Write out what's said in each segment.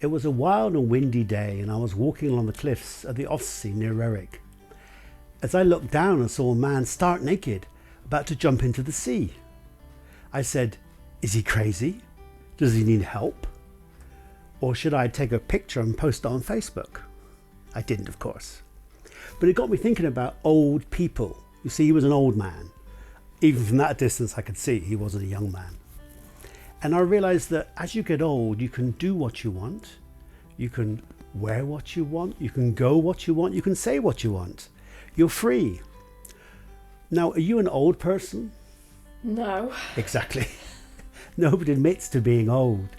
It was a wild and windy day, and I was walking along the cliffs of the Offsea near Rerrick. As I looked down, I saw a man stark naked, about to jump into the sea. I said, "Is he crazy? Does he need help? Or should I take a picture and post it on Facebook?" I didn't, of course. But it got me thinking about old people. You see, he was an old man. Even from that distance, I could see he wasn't a young man. And I realized that as you get old, you can do what you want. You can wear what you want. You can go what you want. You can say what you want. You're free. Now, are you an old person? No. Exactly. Nobody admits to being old.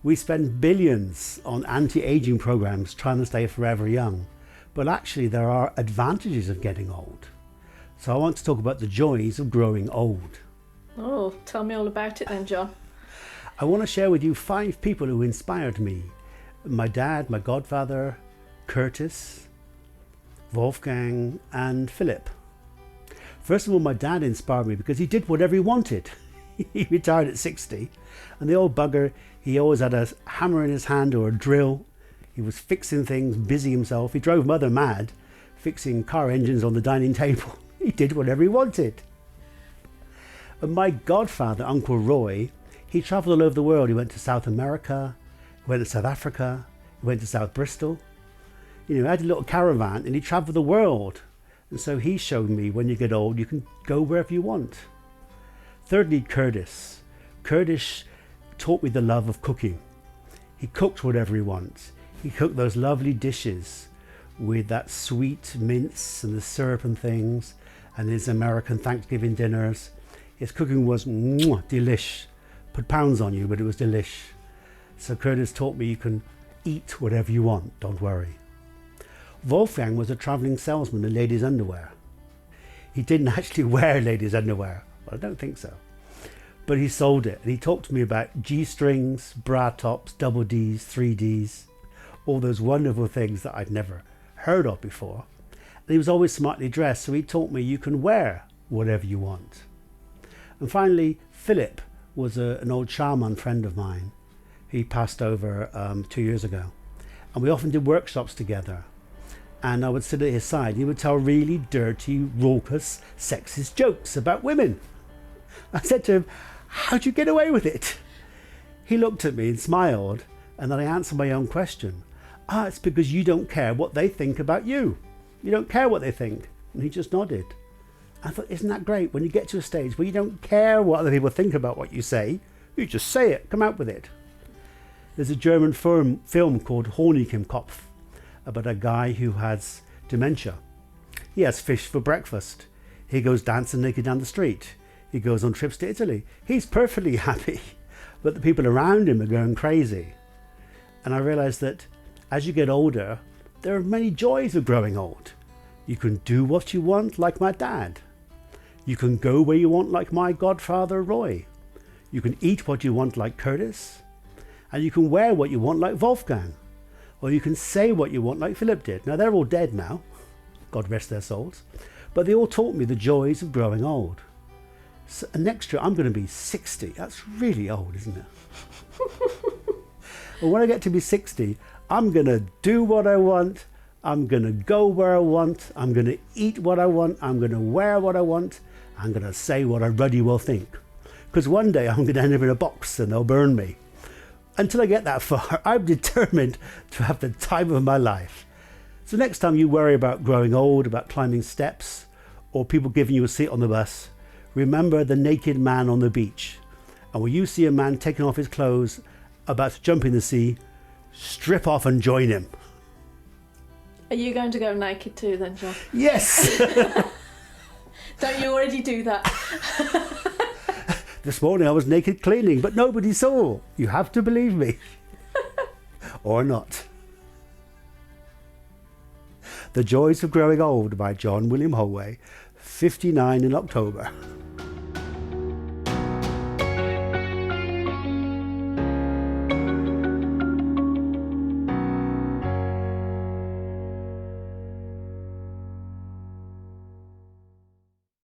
We spend billions on anti-aging programs trying to stay forever young. But actually, there are advantages of getting old. So I want to talk about the joys of growing old. Oh, tell me all about it then, John. I want to share with you 5 people who inspired me. My dad, my godfather, Curtis, Wolfgang, and Philip. First of all, my dad inspired me because he did whatever he wanted. He retired at 60, and the old bugger, he always had a hammer in his hand or a drill. He was fixing things, busy himself. He drove mother mad, fixing car engines on the dining table. He did whatever he wanted. And my godfather, Uncle Roy, he travelled all over the world. He went to South America, he went to South Africa, he went to South Bristol. You know, he had a little caravan and he travelled the world. And so he showed me when you get old, you can go wherever you want. Thirdly, Curtis. Curtis taught me the love of cooking. He cooked whatever he wants. He cooked those lovely dishes with that sweet mince and the syrup and things, and his American Thanksgiving dinners. His cooking was delish. Put pounds on you, but it was delish. So Curtis taught me you can eat whatever you want, don't worry. Wolfgang was a travelling salesman in ladies' underwear. He didn't actually wear ladies' underwear. Well, I don't think so. But he sold it, and he talked to me about G-strings, bra tops, double Ds, 3Ds, all those wonderful things that I'd never heard of before. And he was always smartly dressed, so he taught me you can wear whatever you want. And finally, Philip was an old shaman friend of mine. He passed over 2 years ago. And we often did workshops together. And I would sit at his side. He would tell really dirty, raucous, sexist jokes about women. I said to him, "How'd you get away with it?" He looked at me and smiled. And then I answered my own question. It's because you don't care what they think about you. You don't care what they think. And he just nodded. I thought, isn't that great? When you get to a stage where you don't care what other people think about what you say, you just say it, come out with it. There's a German film called Honigkeimkopf about a guy who has dementia. He has fish for breakfast. He goes dancing naked down the street. He goes on trips to Italy. He's perfectly happy, but the people around him are going crazy. And I realized that as you get older, there are many joys of growing old. You can do what you want, like my dad. You can go where you want, like my godfather, Roy. You can eat what you want, like Curtis. And you can wear what you want, like Wolfgang. Or you can say what you want, like Philip did. Now, they're all dead now. God rest their souls. But they all taught me the joys of growing old. So, and next year, I'm going to be 60. That's really old, isn't it? And when I get to be 60, I'm going to do what I want. I'm going to go where I want. I'm going to eat what I want. I'm going to wear what I want. I'm going to say what I bloody well think. Because one day I'm going to end up in a box and they'll burn me. Until I get that far, I'm determined to have the time of my life. So next time you worry about growing old, about climbing steps, or people giving you a seat on the bus, remember the naked man on the beach. And when you see a man taking off his clothes, about to jump in the sea, strip off and join him. Are you going to go naked too then, John? Yes! Don't you already do that? This morning I was naked cleaning, but nobody saw. You have to believe me. Or not. The Joys of Growing Old by John William Holway, 59 in October.